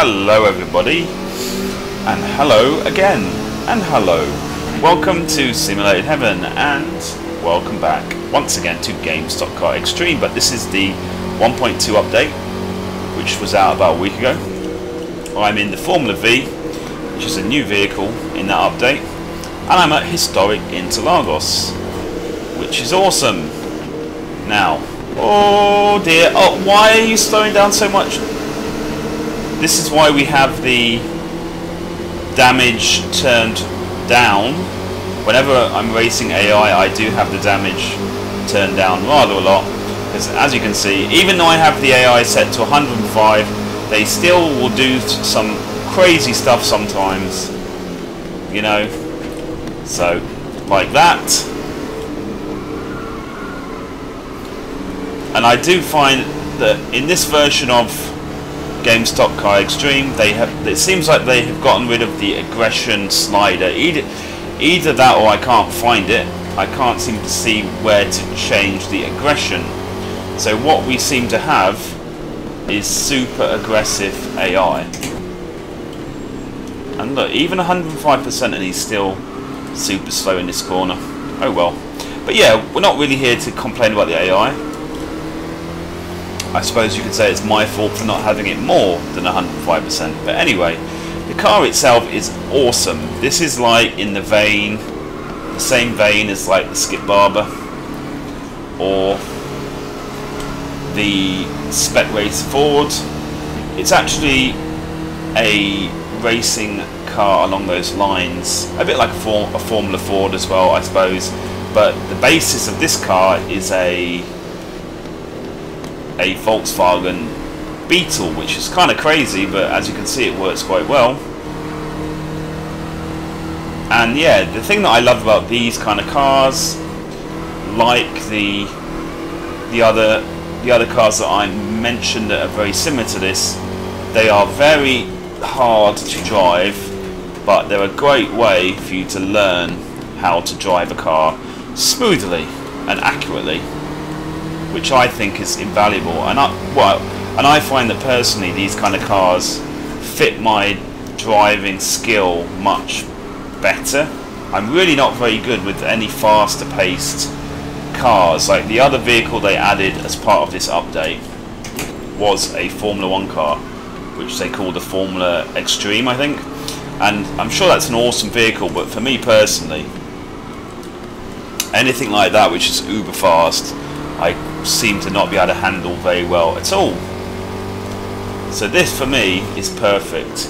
Hello everybody, and hello again, and hello. Welcome to Simulated Heaven, and welcome back once again to Games.car Extreme, but this is the 1.2 update, which was out about a week ago. I'm in the Formula V, which is a new vehicle in that update, and I'm at Historic Interlagos, which is awesome. Now, oh dear, oh, why are you slowing down so much? This is why we have the damage turned down. Whenever I'm racing AI, I do have the damage turned down rather a lot, because as you can see, even though I have the AI set to 105, they still will do some crazy stuff sometimes, you know, so like that. And I do find that in this version of Games.car Extreme, it seems like they have gotten rid of the aggression slider. Either that or I can't find it. I can't seem to see where to change the aggression. So what we seem to have is super aggressive AI. And look, even 105% and he's still super slow in this corner. Oh well. But yeah, we're not really here to complain about the AI. I suppose you could say it's my fault for not having it more than 105%. But anyway, the car itself is awesome. This is like in the same vein as like the Skip Barber or the Spec Race Ford. It's actually a racing car along those lines, a bit like a Formula Ford as well, I suppose. But the basis of this car is a Volkswagen Beetle, which is kind of crazy, but as you can see, it works quite well. And yeah, the thing that I love about these kind of cars, like the other cars that I mentioned that are very similar to this, they are very hard to drive, but they're a great way for you to learn how to drive a car smoothly and accurately, which I think is invaluable. And I find that personally these kind of cars fit my driving skill much better. I'm really not very good with any faster paced cars. Like the other vehicle they added as part of this update was a Formula 1 car, which they called the Formula Extreme, I think. And I'm sure that's an awesome vehicle, but for me personally, anything like that which is uber fast, I seem to not be able to handle very well at all. So this for me is perfect.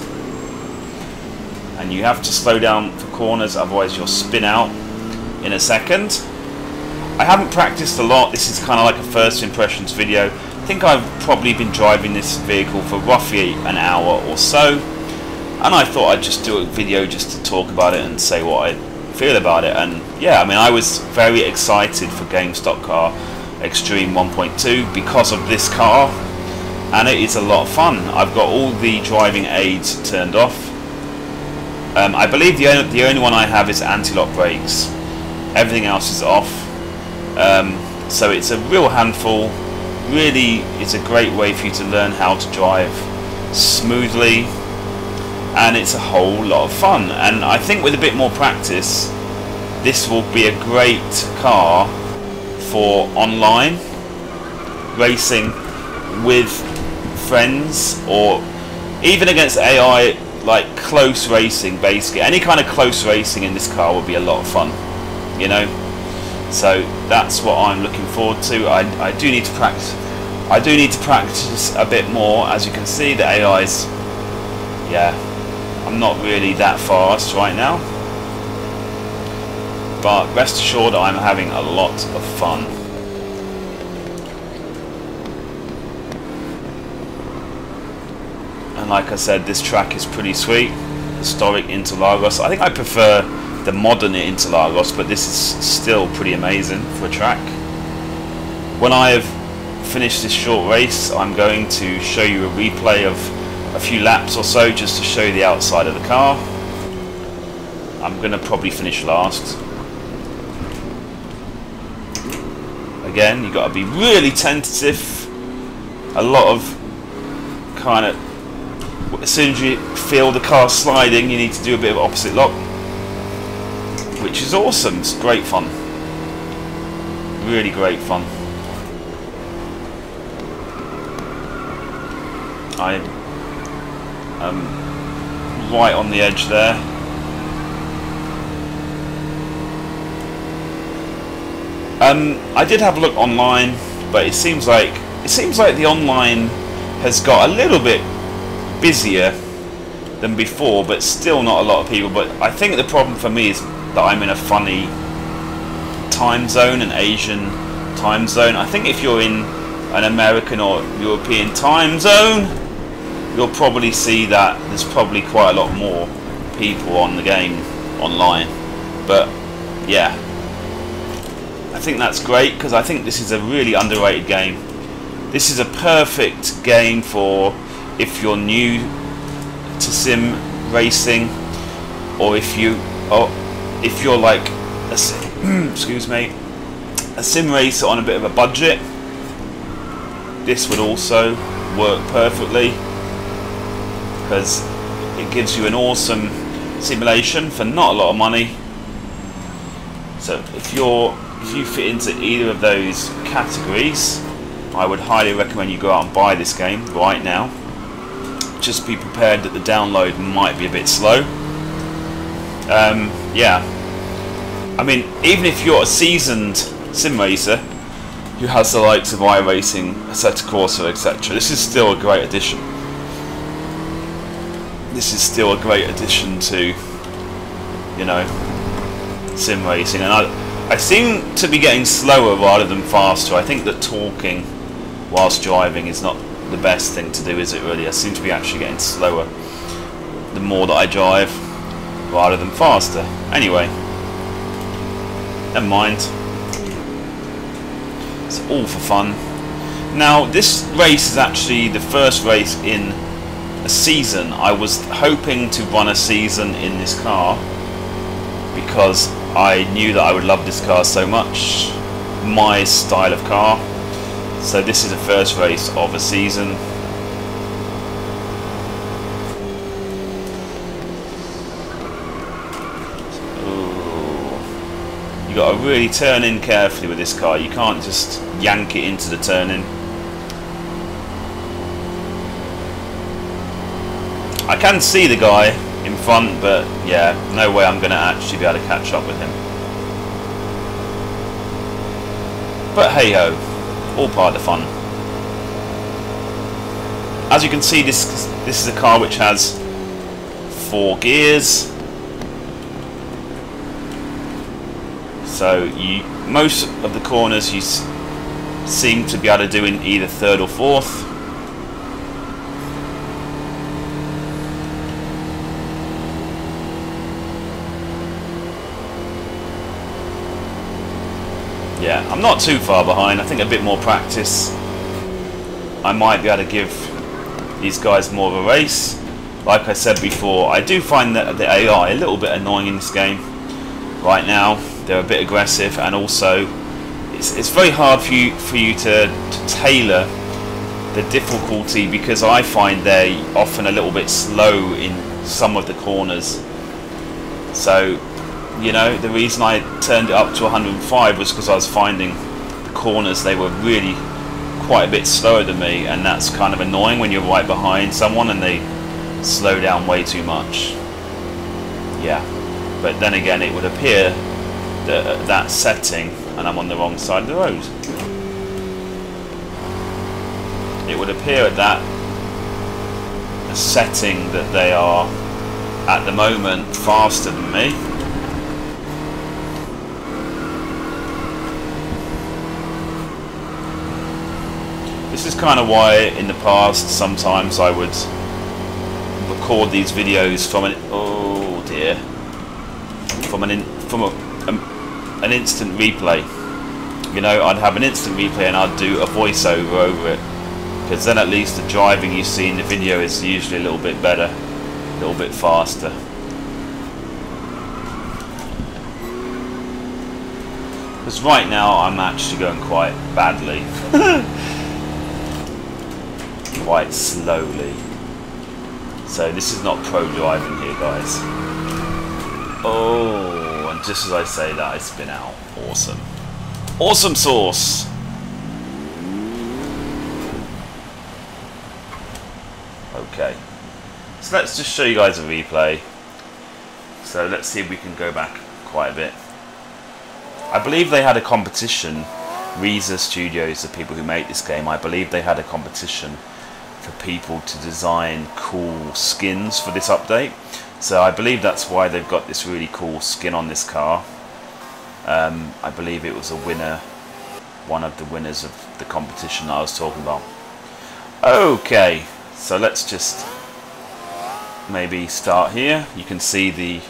And you have to slow down for corners, otherwise you'll spin out in a second. I haven't practiced a lot. This is kind of like a first impressions video. I think I've probably been driving this vehicle for roughly an hour or so. And I thought I'd just do a video just to talk about it and say what I feel about it. And yeah, I mean, I was very excited for Games.car Extreme 1.2 because of this car, and it is a lot of fun. I've got all the driving aids turned off. I believe the only one I have is anti-lock brakes. Everything else is off. So it's a real handful. Really, it's a great way for you to learn how to drive smoothly, and it's a whole lot of fun. And I think with a bit more practice, this will be a great car for online racing with friends, or even against AI, like close racing. Basically any kind of close racing in this car would be a lot of fun, you know. So that's what I'm looking forward to. I do need to practice a bit more. As you can see, the AI's, yeah, I'm not really that fast right now, but rest assured I'm having a lot of fun. And like I said, this track is pretty sweet. Historic Interlagos. I think I prefer the modern Interlagos, but this is still pretty amazing for a track. When I have finished this short race, I'm going to show you a replay of a few laps or so, just to show you the outside of the car. I'm going to probably finish last. Again, you've got to be really tentative. A lot of kind of as soon as you feel the car sliding, you need to do a bit of opposite lock, which is awesome. It's great fun, really great fun. I'm right on the edge there. I did have a look online, but it seems like the online has got a little bit busier than before, but still not a lot of people. But I think the problem for me is that I'm in a funny time zone, an Asian time zone. I think if you're in an American or European time zone, you'll probably see that there's probably quite a lot more people on the game online. But yeah, I think that's great, because I think this is a really underrated game. This is a perfect game for if you're new to sim racing, or if you're like excuse me, a sim racer on a bit of a budget. This would also work perfectly, because it gives you an awesome simulation for not a lot of money. So if you fit into either of those categories, I would highly recommend you go out and buy this game right now. Just be prepared that the download might be a bit slow. Yeah, I mean, even if you're a seasoned sim racer who has the likes of iRacing, Assetto Corsa, etc., this is still a great addition. This is still a great addition to, you know, sim racing. And I seem to be getting slower rather than faster. I think that talking whilst driving is not the best thing to do, is it really? I seem to be actually getting slower the more that I drive rather than faster. Anyway, never mind. It's all for fun. Now, this race is actually the first race in a season. I was hoping to run a season in this car because I knew that I would love this car so much, my style of car. So this is the first race of a season. You got to really turn in carefully with this car. You can't just yank it into the turn in. I can see the guy in front, but yeah, no way I'm going to actually be able to catch up with him. But hey ho, all part of the fun. As you can see, this is a car which has 4 gears. So most of the corners you seem to be able to do in either 3rd or 4th. Yeah, I'm not too far behind. I think a bit more practice, I might be able to give these guys more of a race. Like I said before, I do find that the AI a little bit annoying in this game right now. They're a bit aggressive, and also it's very hard for you to tailor the difficulty, because I find they're often a little bit slow in some of the corners. So, you know, the reason I turned it up to 105 was because I was finding the corners, they were really quite a bit slower than me, and that's kind of annoying when you're right behind someone and they slow down way too much. Yeah, but then again, it would appear that that setting, and I'm on the wrong side of the road, it would appear at that setting that they are at the moment faster than me. This is kind of why in the past sometimes I would record these videos from an instant replay. You know, I'd have an instant replay and I'd do a voiceover over it, because then at least the driving you see in the video is usually a little bit better, a little bit faster. Because right now I'm actually going quite badly. Quite slowly. So this is not pro driving here, guys. Oh, and just as I say that, I spin out. Awesome. Awesome sauce. Okay. So let's just show you guys a replay. So let's see if we can go back quite a bit. I believe they had a competition. Reza Studios, the people who make this game, I believe they had a competition for people to design cool skins for this update. So I believe that's why they've got this really cool skin on this car. I believe it was a winner, one of the winners of the competition that I was talking about. Okay, so let's just maybe start here. You can see the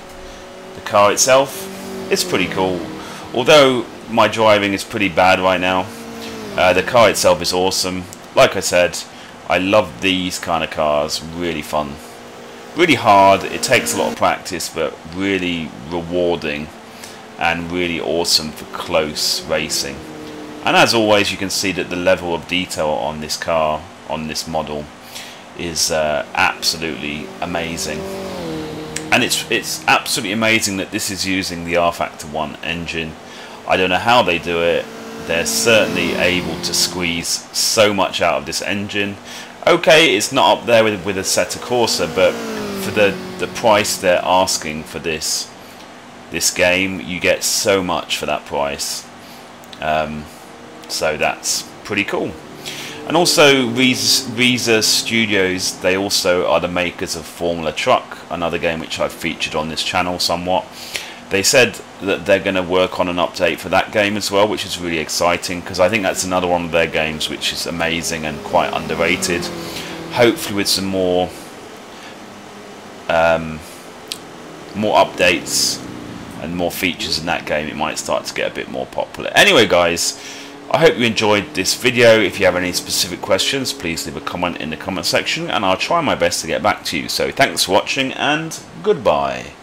car itself. It's pretty cool. Although my driving is pretty bad right now, the car itself is awesome. Like I said, I love these kind of cars. Really fun, really hard. It takes a lot of practice, but really rewarding and really awesome for close racing. And as always, you can see that the level of detail on this car, on this model, is absolutely amazing. And it's absolutely amazing that this is using the rFactor 1 engine. I don't know how they do it. They're certainly able to squeeze so much out of this engine. Okay, it's not up there with Assetto Corsa, but for the price they're asking for this game, you get so much for that price. So that's pretty cool. And also Reza Studios, they also are the makers of Formula Truck, another game which I've featured on this channel somewhat. They said that they're going to work on an update for that game as well, which is really exciting, because I think that's another one of their games which is amazing and quite underrated. Hopefully with some more updates and more features in that game, it might start to get a bit more popular. Anyway guys, I hope you enjoyed this video. If you have any specific questions, please leave a comment in the comment section and I'll try my best to get back to you. So thanks for watching and goodbye.